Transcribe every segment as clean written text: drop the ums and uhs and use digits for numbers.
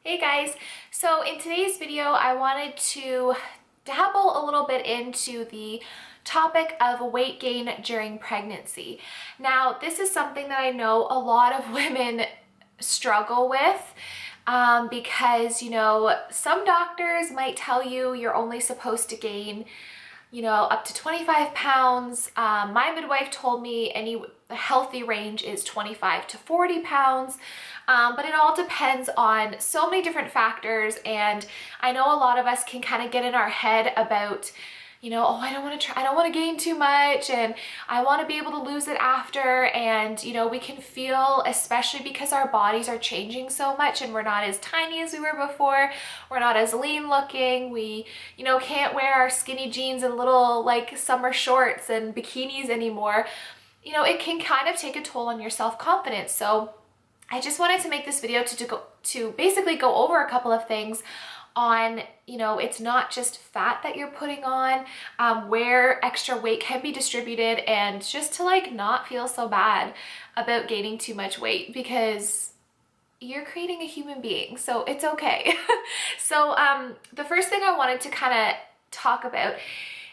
Hey guys, so in today's video I wanted to dabble a little bit into the topic of weight gain during pregnancy. Now this is something that I know a lot of women struggle with because some doctors might tell you you're only supposed to gain up to 25 pounds. My midwife told me the healthy range is 25 to 40 pounds, but it all depends on so many different factors. And I know a lot of us can kind of get in our head about, oh, I don't want to gain too much and I want to be able to lose it after. And, we can feel, especially because our bodies are changing so much and we're not as tiny as we were before. We're not as lean looking. We, can't wear our skinny jeans and little like summer shorts and bikinis anymore. It can kind of take a toll on your self-confidence. So I just wanted to make this video to basically go over a couple of things on, it's not just fat that you're putting on, where extra weight can be distributed, and just to like not feel so bad about gaining too much weight because you're creating a human being, so it's okay. So the first thing I wanted to kind of talk about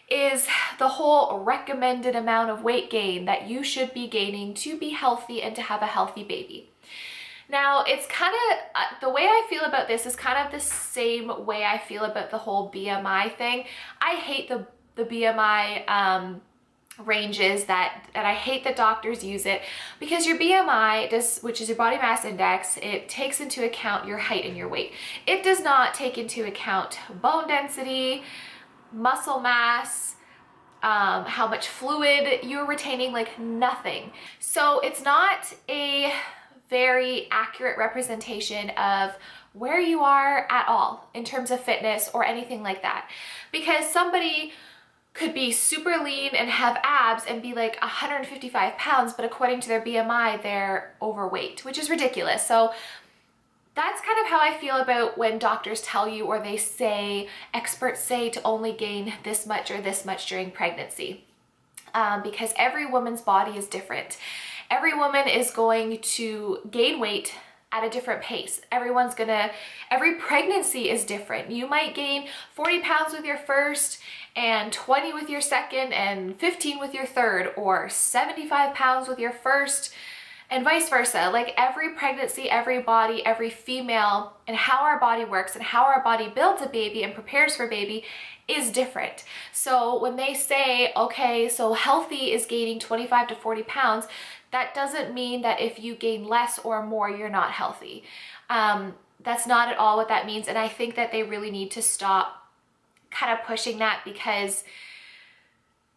is the whole recommended amount of weight gain that you should be gaining to be healthy and to have a healthy baby. Now, it's kind of, the way I feel about this is kind of the same way I feel about the whole BMI thing. I hate the BMI ranges and I hate that doctors use it because your BMI, which is your body mass index, it takes into account your height and your weight. It does not take into account bone density, muscle mass, how much fluid you're retaining, like nothing. So it's not a very accurate representation of where you are at all in terms of fitness or anything like that. Because somebody could be super lean and have abs and be like 155 pounds, but according to their BMI, they're overweight, which is ridiculous. So that's kind of how I feel about when doctors tell you, or experts say to only gain this much or this much during pregnancy. Because every woman's body is different. Every woman is going to gain weight at a different pace. Every pregnancy is different. You might gain 40 pounds with your first and 20 with your second and 15 with your third, or 75 pounds with your first and vice versa. Like every pregnancy, every body, every female, and how our body works and how our body builds a baby and prepares for baby is different. So when they say, okay, so healthy is gaining 25 to 40 pounds, that doesn't mean that if you gain less or more, you're not healthy. That's not at all what that means. And I think that they really need to stop kind of pushing that because,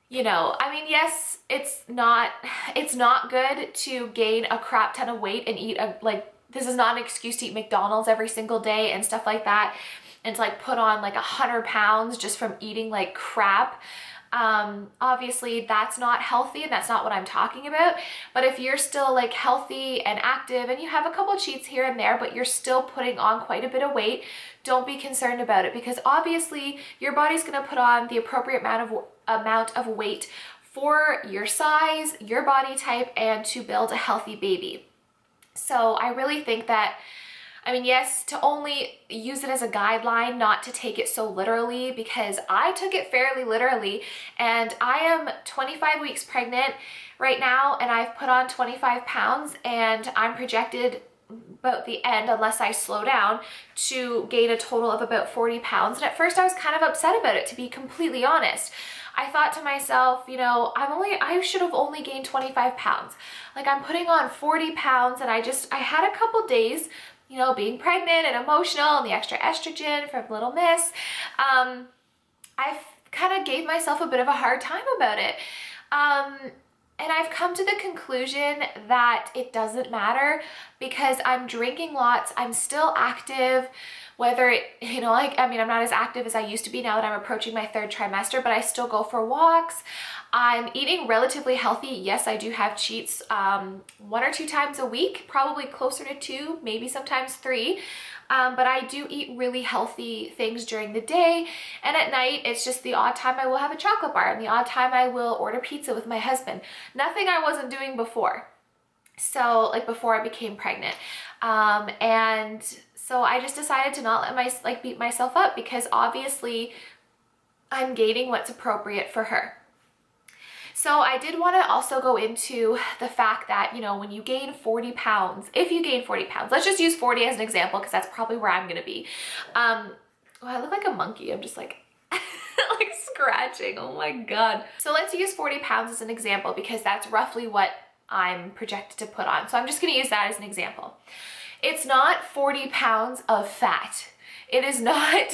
yes, it's not good to gain a crap ton of weight and eat this is not an excuse to eat McDonald's every single day and stuff like that, and to like put on like 100 pounds just from eating like crap. Obviously that's not healthy and that's not what I'm talking about. But if you're still like healthy and active and you have a couple cheats here and there, but you're still putting on quite a bit of weight, don't be concerned about it, because obviously your body's going to put on the appropriate amount of weight for your size, your body type, and to build a healthy baby. So I really think that, yes, to only use it as a guideline, not to take it so literally, because I took it fairly literally, and I am 25 weeks pregnant right now, and I've put on 25 pounds, and I'm projected about the end, unless I slow down, to gain a total of about 40 pounds. And at first I was kind of upset about it, to be completely honest. I thought to myself, I should have only gained 25 pounds. Like I'm putting on 40 pounds, and I had a couple days, being pregnant and emotional and the extra estrogen from little miss, I kind of gave myself a bit of a hard time about it. And I've come to the conclusion that it doesn't matter because I'm drinking lots, I'm still active, I'm not as active as I used to be now that I'm approaching my third trimester, but I still go for walks. I'm eating relatively healthy. Yes, I do have cheats 1 or 2 times a week, probably closer to 2, maybe sometimes 3. But I do eat really healthy things during the day, and at night it's just the odd time I will have a chocolate bar and the odd time I will order pizza with my husband. Nothing I wasn't doing before. So like before I became pregnant. And So I just decided to not let beat myself up, because obviously I'm gaining what's appropriate for her. So I did want to also go into the fact that, you know, when you gain 40 pounds, if you gain 40 pounds, let's just use 40 as an example, because that's probably where I'm going to be. Oh, I look like a monkey. I'm just like, like scratching. Oh my God. So let's use 40 pounds as an example, because that's roughly what I'm projected to put on. So I'm just going to use that as an example. It's not 40 pounds of fat. It is not,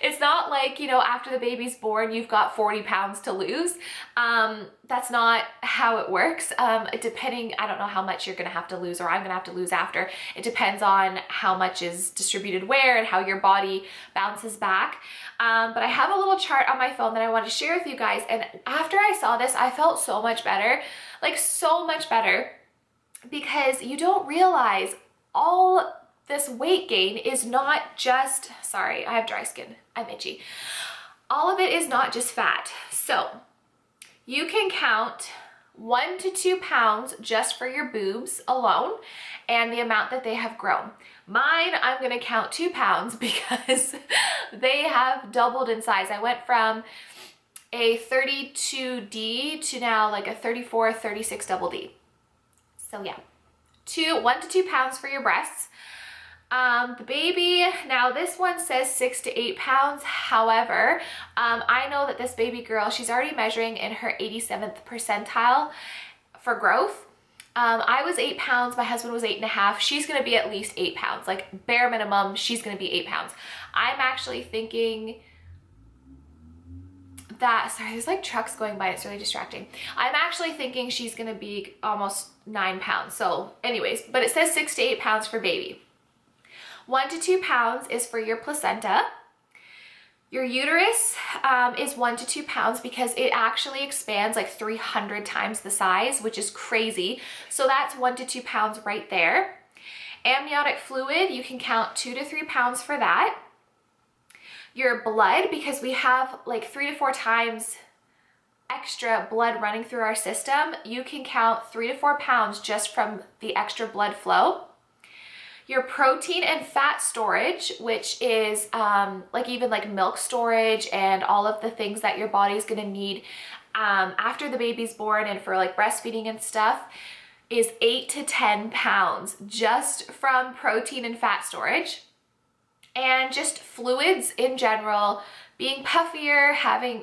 it's not like, you know, after the baby's born, you've got 40 pounds to lose. That's not how it works. Depending, I don't know how much you're gonna have to lose, or I'm gonna have to lose after. It depends on how much is distributed where and how your body bounces back. But I have a little chart on my phone that I want to share with you guys. And after I saw this, I felt so much better, like so much better, because you don't realize all this weight gain is not just, sorry, I have dry skin, I'm itchy. All of it is not just fat. So you can count 1 to 2 pounds just for your boobs alone and the amount that they have grown. Mine, I'm gonna count 2 pounds because they have doubled in size. I went from a 32D to now like a 34, 36 double D. So yeah, 1 to 2 pounds for your breasts. The baby, now this one says 6 to 8 pounds. However, I know that this baby girl, she's already measuring in her 87th percentile for growth. I was 8 pounds, my husband was 8.5. She's gonna be at least 8 pounds, like bare minimum, she's gonna be 8 pounds. I'm actually thinking that, sorry, there's like trucks going by, it's really distracting. I'm actually thinking she's gonna be almost 9 pounds. So anyways, but it says 6 to 8 pounds for baby. 1 to 2 pounds is for your placenta. Your uterus is 1 to 2 pounds because it actually expands like 300 times the size, which is crazy. So that's 1 to 2 pounds right there. Amniotic fluid, you can count 2 to 3 pounds for that. Your blood, because we have like 3 to 4 times extra blood running through our system, you can count 3 to 4 pounds just from the extra blood flow. Your protein and fat storage, which is like even like milk storage and all of the things that your body's gonna need after the baby's born and for like breastfeeding and stuff, is 8 to 10 pounds just from protein and fat storage. And just fluids in general, being puffier,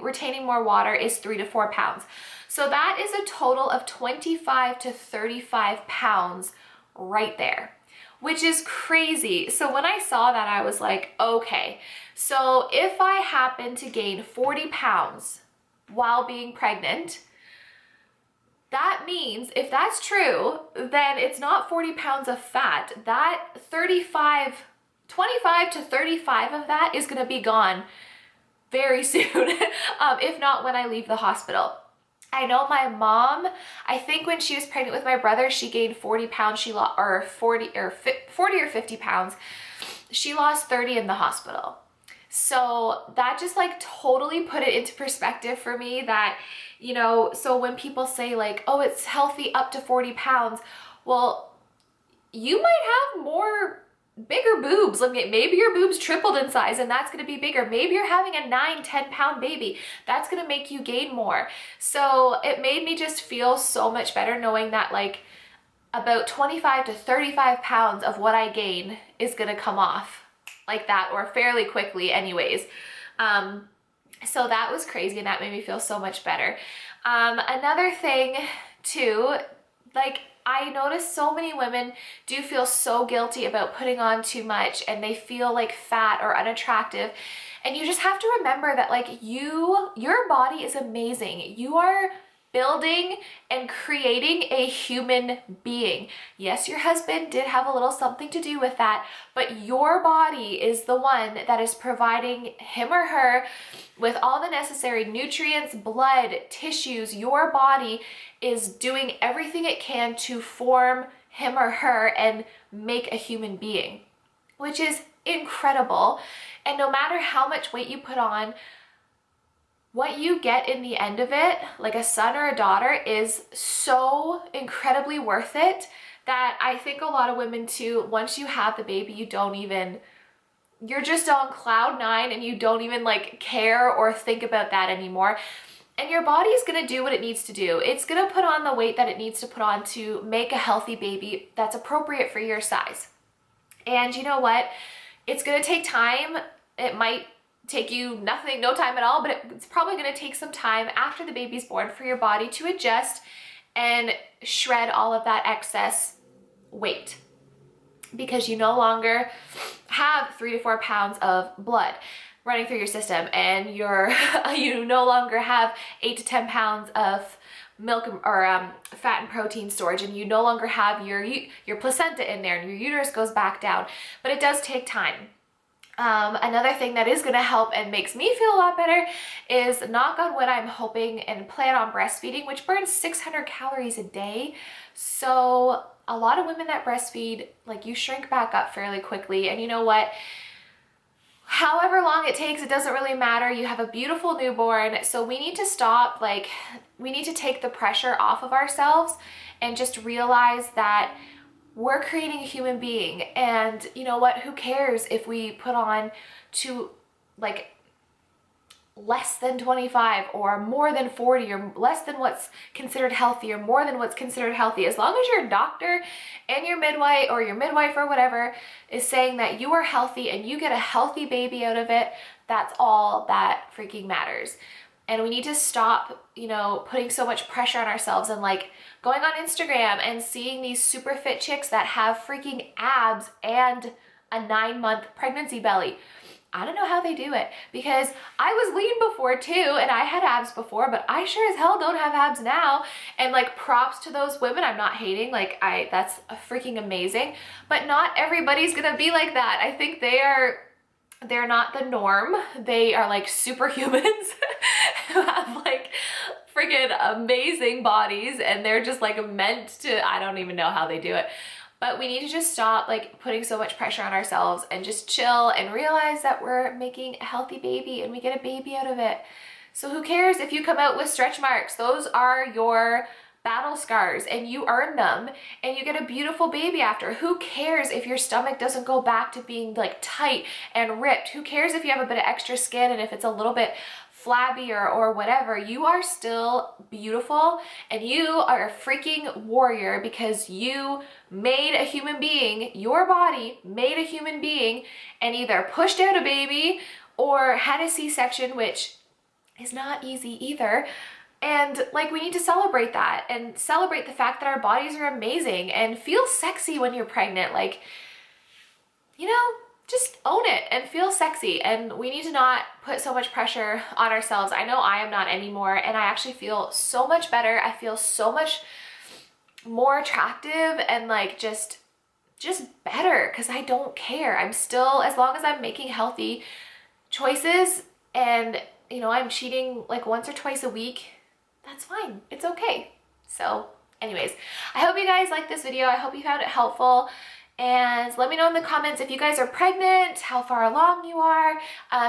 retaining more water, is 3 to 4 pounds. So that is a total of 25 to 35 pounds right there, which is crazy. So when I saw that, I was like, okay, so if I happen to gain 40 pounds while being pregnant, that means if that's true, then it's not 40 pounds of fat. That 25 to 35 of that is gonna be gone very soon, if not when I leave the hospital. I know my mom, I think when she was pregnant with my brother, she gained 40 pounds, she lost, or 40 or 50 pounds. She lost 30 in the hospital. So that just like totally put it into perspective for me that, you know, so when people say like, oh, it's healthy up to 40 pounds, well, you might have bigger boobs. Like maybe your boobs tripled in size and that's going to be bigger. Maybe you're having a 9-10 pound baby. That's going to make you gain more. So it made me just feel so much better knowing that like about 25 to 35 pounds of what I gain is going to come off like that, or fairly quickly anyways. So that was crazy and that made me feel so much better. Another thing too, like I notice so many women do feel so guilty about putting on too much and they feel like fat or unattractive. And you just have to remember that like your body is amazing. You are building and creating a human being. Yes, your husband did have a little something to do with that, but your body is the one that is providing him or her with all the necessary nutrients, blood, tissues. Your body is doing everything it can to form him or her and make a human being, which is incredible. And no matter how much weight you put on, what you get in the end of it, like a son or a daughter, is so incredibly worth it that I think a lot of women too, once you have the baby, you don't even you're just on cloud nine and you don't even like care or think about that anymore. And your body is gonna do what it needs to do. It's gonna put on the weight that it needs to put on to make a healthy baby that's appropriate for your size. And you know what? It's gonna take time. It might take you no time at all, but it's probably gonna take some time after the baby's born for your body to adjust and shred all of that excess weight, because you no longer have 3 to 4 pounds of blood running through your system, and you no longer have 8 to 10 pounds of milk or fat and protein storage, and you no longer have your placenta in there, and your uterus goes back down. But it does take time. Another thing that is gonna help and makes me feel a lot better is, knock on wood, I'm hoping and plan on breastfeeding, which burns 600 calories a day. So a lot of women that breastfeed, like, you shrink back up fairly quickly. And you know what? However long it takes, it doesn't really matter. You have a beautiful newborn. So we need to stop, we need to take the pressure off of ourselves and just realize that we're creating a human being. And you know what? Who cares if we put on to less than 25 or more than 40 or less than what's considered healthy or more than what's considered healthy? As long as your doctor and your midwife or whatever is saying that you are healthy and you get a healthy baby out of it, that's all that freaking matters. And we need to stop, putting so much pressure on ourselves and going on Instagram and seeing these super fit chicks that have freaking abs and a 9-month pregnancy belly. I don't know how they do it, because I was lean before too, and I had abs before, but I sure as hell don't have abs now. And props to those women. I'm not hating, that's freaking amazing, but not everybody's gonna be like that. I think they're not the norm. They are superhumans who have freaking amazing bodies, and they're just meant to, I don't even know how they do it. But we need to just stop putting so much pressure on ourselves and just chill and realize that we're making a healthy baby and we get a baby out of it. So who cares if you come out with stretch marks? Those are your battle scars, and you earn them, and you get a beautiful baby after. Who cares if your stomach doesn't go back to being tight and ripped? Who cares if you have a bit of extra skin and if it's a little bit flabby or whatever? You are still beautiful, and you are a freaking warrior, because you made a human being. Your body made a human being and either pushed out a baby or had a C-section, which is not easy either. And we need to celebrate that and celebrate the fact that our bodies are amazing and feel sexy when you're pregnant. Just own it and feel sexy. And we need to not put so much pressure on ourselves. I know I am not anymore, and I actually feel so much better. I feel so much more attractive and just better, because I don't care. I'm still, as long as I'm making healthy choices and I'm cheating once or twice a week, that's fine. It's okay. So anyways, I hope you guys liked this video. I hope you found it helpful. And let me know in the comments if you guys are pregnant, how far along you are,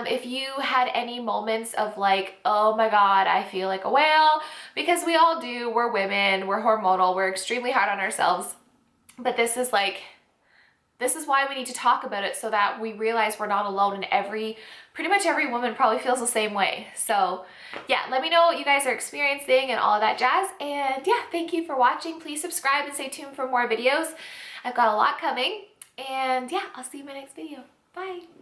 if you had any moments of oh my God, I feel like a whale, because we all do. We're women, we're hormonal, we're extremely hard on ourselves. But this is why we need to talk about it, so that we realize we're not alone, and pretty much every woman probably feels the same way. So yeah, let me know what you guys are experiencing and all of that jazz. And yeah, thank you for watching. Please subscribe and stay tuned for more videos. I've got a lot coming, and yeah, I'll see you in my next video. Bye.